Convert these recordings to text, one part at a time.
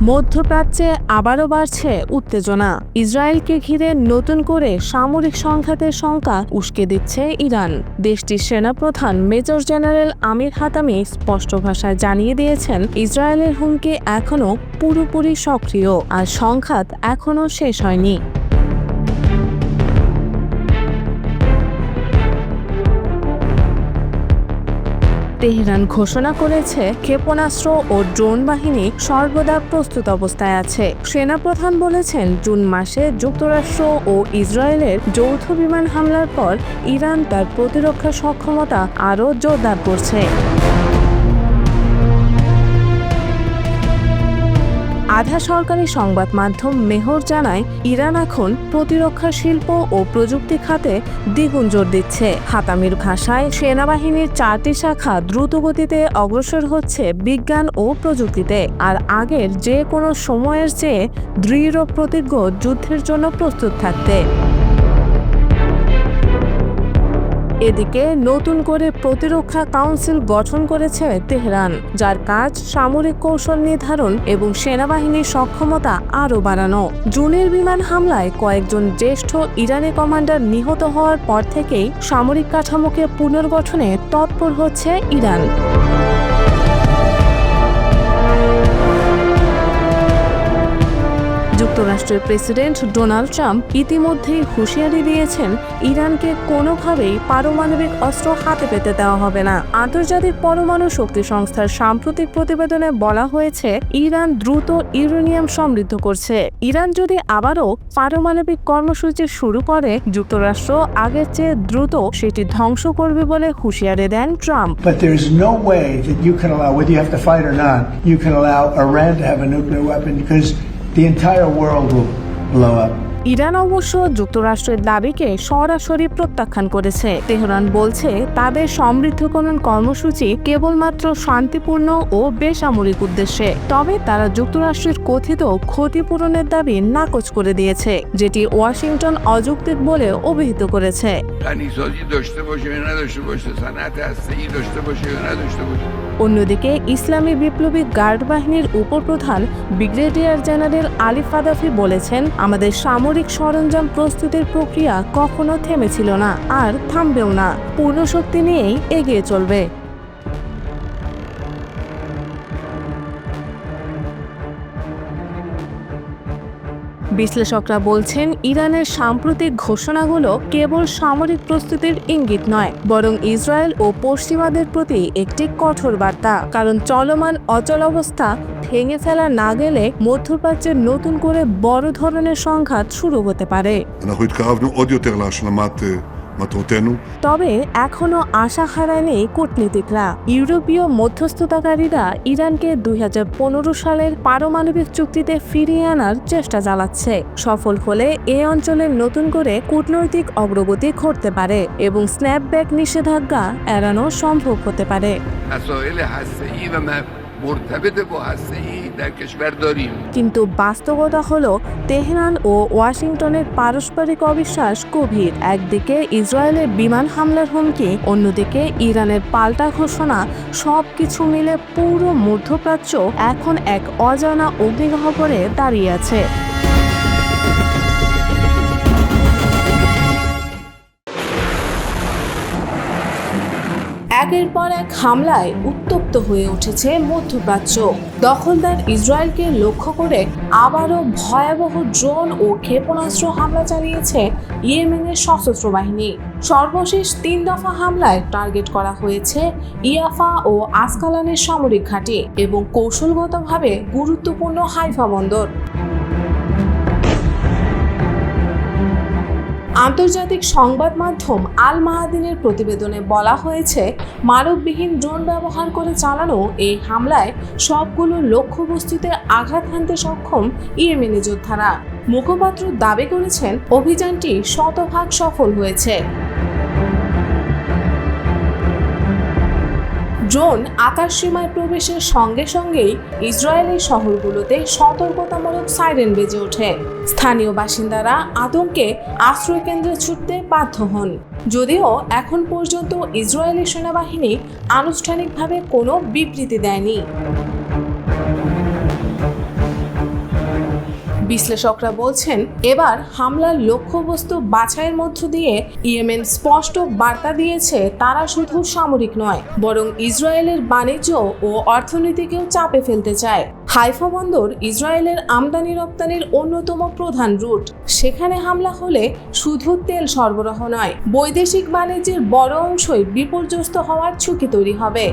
মধ্যপ্রাচ্যে আবারও বাড়ছে উত্তেজনা। ইসরায়েলকে ঘিরে নতুন করে সামরিক সংঘাতের শঙ্কা উস্কে দিচ্ছে ইরান। দেশটির সেনাপ্রধান মেজর জেনারেল আমির হাতামি স্পষ্ট ভাষায় জানিয়ে দিয়েছেন, ইসরায়েলের হুমকি এখনও পুরোপুরি সক্রিয় আর সংঘাত এখনও শেষ হয়নি। তেহরান ঘোষণা করেছে, ক্ষেপণাস্ত্র ও ড্রোন বাহিনী সর্বদা প্রস্তুত অবস্থায় আছে। সেনাপ্রধান বলেছেন, জুন মাসে যুক্তরাষ্ট্র ও ইসরায়েলের যৌথ বিমান হামলার পর ইরান তার প্রতিরক্ষা সক্ষমতা আরও জোরদার করছে। আধা সরকারি সংবাদ মাধ্যম মেহর জানায়, ইরান এখন প্রতিরক্ষা শিল্প ও প্রযুক্তি খাতে দ্বিগুণ জোর দিচ্ছে। হাতামির ভাষায়, সেনাবাহিনীর 4টি শাখা দ্রুতগতিতে অগ্রসর হচ্ছে বিজ্ঞান ও প্রযুক্তিতে, আর আগের যে কোনো সময়ের চেয়ে দৃঢ় প্রতিজ্ঞ যুদ্ধের জন্য প্রস্তুত থাকতে। এদিকে নতুন করে প্রতিরক্ষা কাউন্সিল গঠন করেছে তেহরান, যার কাজ সামরিক কৌশল নির্ধারণ এবং সেনাবাহিনীর সক্ষমতা আরও বাড়ানো। জুনের বিমান হামলায় কয়েকজন জ্যেষ্ঠ ইরানি কমান্ডার নিহত হওয়ার পর থেকেই সামরিক কাঠামোকে পুনর্গঠনে তৎপর হচ্ছে ইরান। যুক্তরাষ্ট্রের প্রেসিডেন্ট ডোনাল্ড ট্রাম্প ইতিমধ্যেই হুঁশিয়ারি দিয়েছেন, ইরানকে কোনোভাবেই পারমাণবিক অস্ত্র হাতে পেতে দেওয়া হবে না। আন্তর্জাতিক পরমাণু শক্তি সংস্থার সাম্প্রতিক প্রতিবেদনে বলা হয়েছে, ইরান দ্রুত ইউরেনিয়াম সমৃদ্ধ করছে। ইরান যদি আবারও পারমাণবিক কর্মসূচি শুরু করে, যুক্তরাষ্ট্র আগের চেয়ে দ্রুত সেটি ধ্বংস করবে বলে হুঁশিয়ারি দেন Trump. But there is no way that you can allow, whether you have to fight or not, you can allow Iran to have a nuclear weapon because the entire world will blow up. Iran অবশ্য যুক্তরাষ্ট্রের দাবিকে সরাসরি প্রত্যাখ্যান করেছে। Tehran বলছে, তাদের সমৃদ্ধকরণ কর্মসূচি কেবলমাত্র শান্তিপূর্ণ ও বেসামরিক উদ্দেশ্যে। তবে তারা যুক্তরাষ্ট্রের কথিত ক্ষতিপূরণের দাবি নাকচ করে দিয়েছে, যেটি ওয়াশিংটন অযৌক্তিক বলে অভিহিত করেছে। অন্যদিকে ইসলামী বিপ্লবী গার্ড বাহিনীর উপপ্রধান ব্রিগেডিয়ার জেনারেল আলী ফাদাফি বলেছেন, আমাদের সামরিক সরঞ্জাম প্রস্তুতির প্রক্রিয়া কখনো থেমেছিল না, আর থামবেও না। পূর্ণ শক্তি নিয়েই এগিয়ে চলবে। বিশ্লেষকরা বলছেন, ইরানের সাম্প্রতিক ঘোষণাগুলো কেবল সামরিক প্রস্তুতির ইঙ্গিত নয়, বরং ইসরায়েল ও পশ্চিমাদের প্রতি একটি কঠোর বার্তা। কারণ চলমান অচলাবস্থা ভেঙে ফেলা না গেলে মধ্যপ্রাচ্যের নতুন করে বড় ধরনের সংঘাত শুরু হতে পারে। তবে এখনো আশা হারায়নি কূটনীতিকরা। ইউরোপীয় মধ্যস্থতাকারীরা ইরানকে 2015 সালের পারমাণবিক চুক্তিতে ফিরিয়ে আনার চেষ্টা চালাচ্ছে। সফল হলে এ অঞ্চলের নতুন করে কূটনৈতিক অগ্রগতি ঘটতে পারে এবং স্ন্যাপব্যাক নিষেধাজ্ঞা এড়ানো সম্ভব হতে পারে। কিন্তু বাস্তবতা হলো, তেহরান ও ওয়াশিংটনের পারস্পরিক অবিশ্বাস গভীর। একদিকে ইসরায়েলের বিমান হামলার হুমকি, অন্যদিকে ইরানের পাল্টা ঘোষণা। সবকিছু মিলে পুরো মধ্যপ্রাচ্য এখন এক অজানা অগ্নিগহ্বরে দাঁড়িয়ে আছে। একের পর এক হামলায় উত্তপ্ত হয়ে উঠেছে মধ্যপ্রাচ্য। দখলদার ইসরায়েলকে লক্ষ্য করে আবারও ভয়াবহ ড্রোন ও ক্ষেপণাস্ত্র হামলা চালিয়েছে ইয়েমেনের সশস্ত্র বাহিনী। সর্বশেষ 3 দফা হামলায় টার্গেট করা হয়েছে ইয়াফা ও আসকালানের সামরিক ঘাঁটি এবং কৌশলগতভাবে গুরুত্বপূর্ণ হাইফা বন্দর। আন্তর্জাতিক সংবাদ মাধ্যম আল মাহাদিনের প্রতিবেদনে বলা হয়েছে, মানববিহীন ড্রোন ব্যবহার করে চালানো এই হামলায় সবগুলো লক্ষ্যবস্তুতে আঘাত হানতে সক্ষম ইয়েমেনি যোদ্ধারা। মুখপাত্র দাবি করেছেন, অভিযানটি শতভাগ সফল হয়েছে। ড্রোন আকাশসীমায় প্রবেশের সঙ্গে সঙ্গেই ইসরায়েলি শহরগুলোতে সতর্কতামূলক সাইরেন বেজে ওঠে। স্থানীয় বাসিন্দারা আতঙ্কে আশ্রয়কেন্দ্রে ছুটতে বাধ্য হন। যদিও এখন পর্যন্ত ইসরায়েলি সেনাবাহিনী আনুষ্ঠানিকভাবে কোনো বিবৃতি দেয়নি। বিশ্লেষকরা বলছেন, এবার হামলার লক্ষ্যবস্তু বাছাইয়ের মধ্য দিয়ে ইয়েমেন স্পষ্ট বার্তা দিয়েছে তারা শুধু সামরিক নয়, বরং ইসরায়েলের বাণিজ্য ও অর্থনীতিকেও চাপে ফেলতে চায়। হাইফা বন্দর ইসরায়েলের আমদানি রপ্তানির অন্যতম প্রধান রুট। সেখানে হামলা হলে শুধু তেল সরবরাহ নয়, বৈদেশিক বাণিজ্যের বড় অংশই বিপর্যস্ত হওয়ার ঝুঁকি তৈরি হবে।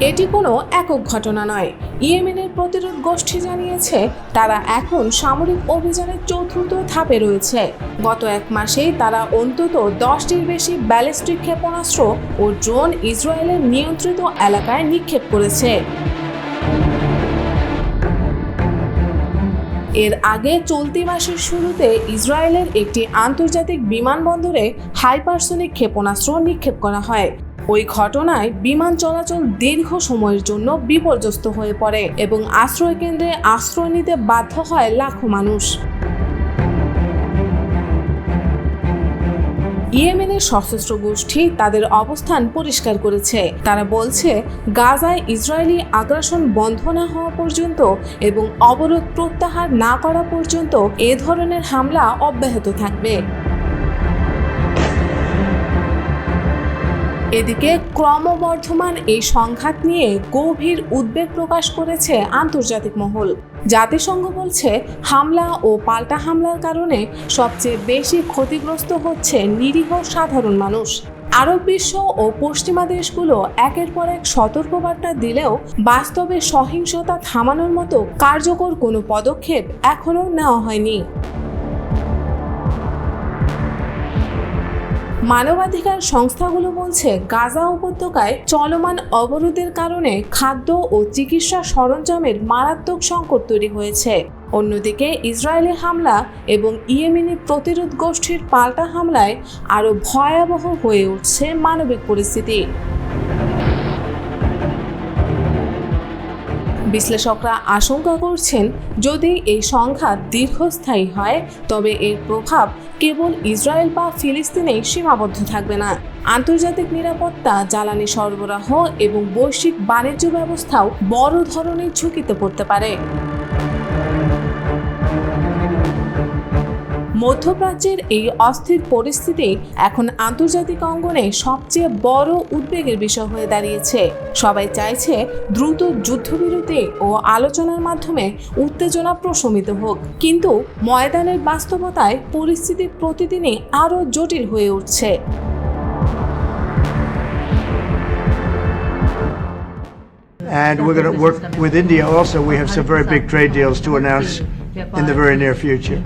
এটি কোনো একক ঘটনা নয়। ইয়েমেনের প্রতিরোধ গোষ্ঠী জানিয়েছে তারা এখন সামরিক অভিযানের চতুর্থ ধাপে রয়েছে। গত এক মাসেই তারা অন্তত 10টির বেশি ব্যালিস্টিক ক্ষেপণাস্ত্র ও ড্রোন ইসরায়েলের নিয়ন্ত্রিত এলাকায় নিক্ষেপ করেছে। এর আগে চলতি মাসের শুরুতে ইসরায়েলের একটি আন্তর্জাতিক বিমানবন্দরে হাইপারসোনিক ক্ষেপণাস্ত্র নিক্ষেপ করা হয়। ওই ঘটনায় বিমান চলাচল দীর্ঘ সময়ের জন্য বিপর্যস্ত হয়ে পড়ে এবং আশ্রয় কেন্দ্রে আশ্রয় নিতে বাধ্য হয় লাখো মানুষ। ইয়েমেনের সশস্ত্র গোষ্ঠী তাদের অবস্থান পরিষ্কার করেছে। তারা বলছে, গাজায় ইসরায়েলি আগ্রাসন বন্ধ না হওয়া পর্যন্ত এবং অবরোধ প্রত্যাহার না করা পর্যন্ত এ ধরনের হামলা অব্যাহত থাকবে। এদিকে ক্রমবর্ধমান এই সংঘাত নিয়ে গভীর উদ্বেগ প্রকাশ করেছে আন্তর্জাতিক মহল। জাতিসংঘ বলছে, হামলা ও পাল্টা হামলার কারণে সবচেয়ে বেশি ক্ষতিগ্রস্ত হচ্ছে নিরীহ সাধারণ মানুষ। আরব বিশ্ব ও পশ্চিমা দেশগুলো একের পর এক সতর্কবার্তা দিলেও বাস্তবে সহিংসতা থামানোর মতো কার্যকর কোনো পদক্ষেপ এখনো নেওয়া হয়নি। মানবাধিকার সংস্থাগুলো বলছে, গাজা উপত্যকায় চলমান অবরোধের কারণে খাদ্য ও চিকিৎসা সরঞ্জামের মারাত্মক সংকট তৈরি হয়েছে। অন্যদিকে ইসরায়েলি হামলা এবং ইয়েমেনি প্রতিরোধ গোষ্ঠীর পাল্টা হামলায় আরও ভয়াবহ হয়ে উঠছে মানবিক পরিস্থিতি। বিশ্লেষকরা আশঙ্কা করছেন, যদি এই সংঘাত দীর্ঘস্থায়ী হয় তবে এর প্রভাব কেবল ইসরায়েল বা ফিলিস্তিনেই সীমাবদ্ধ থাকবে না। আন্তর্জাতিক নিরাপত্তা, জ্বালানি সরবরাহ এবং বৈশ্বিক বাণিজ্য ব্যবস্থাও বড় ধরনের ঝুঁকিতে পড়তে পারে। মধ্যপ্রাচ্যের এই অস্থির পরিস্থিতি এখন আন্তর্জাতিক অঙ্গনে সবচেয়ে বড় উদ্বেগের বিষয় হয়ে দাঁড়িয়েছে। সবাই চাইছে দ্রুত যুদ্ধবিরতি ও আলোচনার মাধ্যমে উত্তেজনা প্রশমিত হোক, কিন্তু ময়দানের বাস্তবতায় পরিস্থিতি প্রতিদিনই আরও জটিল হয়ে উঠছে। And we're going to work with India also. We have some very big trade deals to announce in the very near future.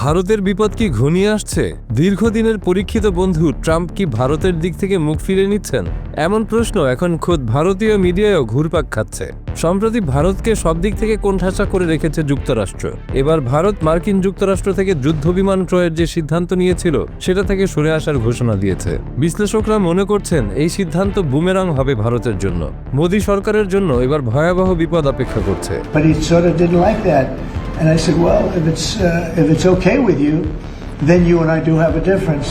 ভারতের বিপদ কি ঘনিয়ে আসছে? দীর্ঘদিনের পরীক্ষিত বন্ধু ট্রাম্প কি ভারতের দিক থেকে মুখ ফিরে নিচ্ছেন? এমন প্রশ্ন এখন খোদ ভারতীয় মিডিয়ায়ও ঘুরপাক খাচ্ছে। সম্প্রতি ভারতকে সব দিক থেকে কোণঠাসা করে রেখেছে যুক্তরাষ্ট্র। এবার ভারত মার্কিন যুক্তরাষ্ট্র থেকে যুদ্ধবিমান ক্রয়ের যে সিদ্ধান্ত নিয়েছিল সেটা থেকে সরে আসার ঘোষণা দিয়েছে। বিশ্লেষকরা মনে করছেন এই সিদ্ধান্ত বুমেরাং হবে ভারতের জন্য। মোদী সরকারের জন্য এবার ভয়াবহ বিপদ অপেক্ষা করছে। But he sort of didn't like that. And I said, well, if it's okay with you, then you and I do have a difference.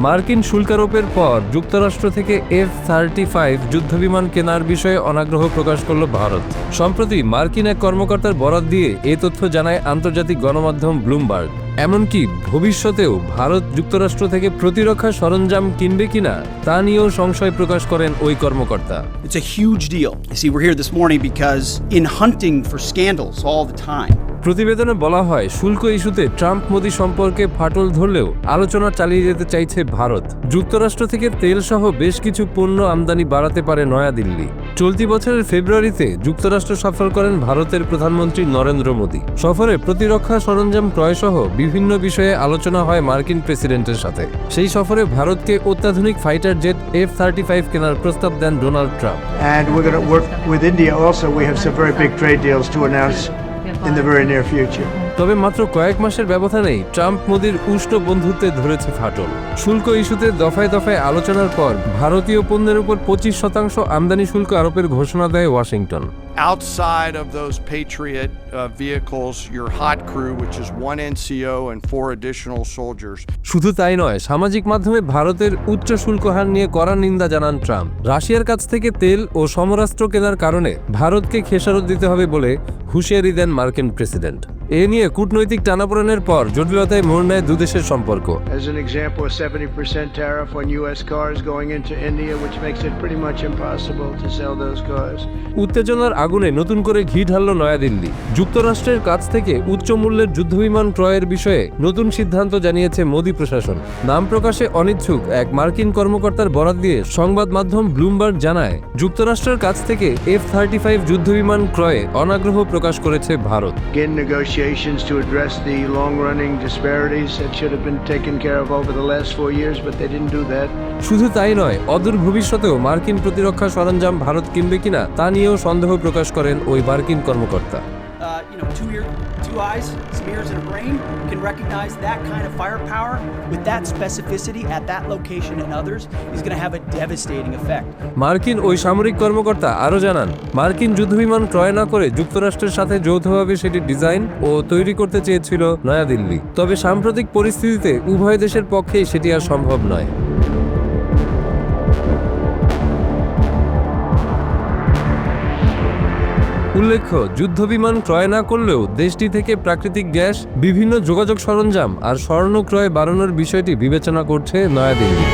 মার্কিন শুল্কারোপের পর যুক্তরাষ্ট্র থেকে F-35 যুদ্ধবিমান কেনার বিষয়ে অনাগ্রহ প্রকাশ করল ভারত। সম্প্রতি মার্কিন এক কর্মকর্তার বরাত দিয়ে এ তথ্য জানায় আন্তর্জাতিক গণমাধ্যম ব্লুমবার্গ। এমনকি ভবিষ্যতেও ভারত যুক্তরাষ্ট্র থেকে প্রতিরক্ষা সরঞ্জাম কিনবে কিনা তা নিয়েও সংশয় প্রকাশ করেন ওই কর্মকর্তা। It's a huge deal. You see, we're here this morning because in hunting for scandals all the time. প্রতিবেদনে বলা হয়, শুল্ক ইস্যুতে ট্রাম্প মোদি সম্পর্কে ফাটল ধরলেও আলোচনা চালিয়ে যেতে চাইছে ভারত। যুক্তরাষ্ট্র থেকে তেল সহ বেশ কিছু পণ্য আমদানি বাড়াতে পারে নয়াদিল্লি। চলতি বছরের ফেব্রুয়ারিতে যুক্তরাষ্ট্র সফর করেন ভারতের প্রধানমন্ত্রী নরেন্দ্র মোদী। সফরে প্রতিরক্ষা সরঞ্জাম ক্রয় সহ বিভিন্ন বিষয়ে আলোচনা হয় মার্কিন প্রেসিডেন্টের সাথে। সেই সফরে ভারতকে অত্যাধুনিক ফাইটার জেট F-35 কেনার প্রস্তাব দেন Donald Trump. And we're going to work with India also. We have some very big trade deals to announce in the very near future. তবে মাত্র কয়েক মাসের ব্যবধানেই ট্রাম্প মোদির উষ্ণ বন্ধুত্বে ধরেছে ফাটল। শুল্ক ইস্যুতে দফায় দফায় আলোচনার পর ভারতীয় পণ্যের উপর 25% আমদানি শুল্ক আরোপের ঘোষণা দেয় Washington. outside of those Patriot vehicles, your hot crew, which is 1 NCO and 4 additional soldiers. শুধু তাই নয়, সামাজিক মাধ্যমে ভারতের উচ্চ শুল্ক হার নিয়ে কড়া নিন্দা জানান ট্রাম্প। রাশিয়ার কাছ থেকে তেল ও সমরাস্ত্র কেনার কারণে ভারতকে খেসারত দিতে হবে বলে হুঁশিয়ারি দেন মার্কিন প্রেসিডেন্ট। এ নিয়ে কূটনৈতিক টানাপোড়েনের পর জটিলতায় মোড় নেয় দুদেশের সম্পর্ক। As an example, a 70% tariff on U.S. cars going into India, which makes it pretty much impossible to sell those cars. উত্তেজনার আগুনে নতুন করে ঘি ঢালল নয়াদিল্লি। যুক্তরাষ্ট্রের কাছ থেকে উচ্চ মূল্যের যুদ্ধবিমান ক্রয়ের বিষয়ে নতুন সিদ্ধান্ত জানিয়েছে মোদি প্রশাসন। নাম প্রকাশে অনিচ্ছুক এক মার্কিন কর্মকর্তার বরাত দিয়ে সংবাদ মাধ্যম ব্লুমবার্গ জানায়, যুক্তরাষ্ট্রের কাছ থেকে F-35 যুদ্ধবিমান ক্রয়ে অনাগ্রহ প্রকাশ করেছে Bharat. Begin negotiations to address the long-running disparities that should have been taken care of over the last 4 years, but they didn't do that. শুধু তাই নয়, অদূর ভবিষ্যতেও মার্কিন প্রতিরক্ষা সরঞ্জাম ভারত কিনবে কিনা তা নিয়েও সন্দেহ প্রকাশ করেন ওই মার্কিন কর্মকর্তা। Two eyes, some ears, and a brain can recognize that kind of firepower with that specificity at that location and others is going to have a devastating effect. মার্কিন ওই সামরিক কর্মকর্তা আরও জানান, মার্কিন যুদ্ধবিমান ক্রয় না করে যুক্তরাষ্ট্রের সাথে যৌথভাবে সেটি ডিজাইন ও তৈরি করতে চেয়েছিল নয়াদিল্লি। তবে সাম্প্রতিক পরিস্থিতিতে উভয় দেশের পক্ষেই সেটি আর সম্ভব নয়। উল্লেখ্য, যুদ্ধবিমান ক্রয় না করলেও দেশটি থেকে প্রাকৃতিক গ্যাস, বিভিন্ন যোগাযোগ সরঞ্জাম আর স্বর্ণ ক্রয় বাড়ানোর বিষয়টি বিবেচনা করছে নয়াদিল্লি।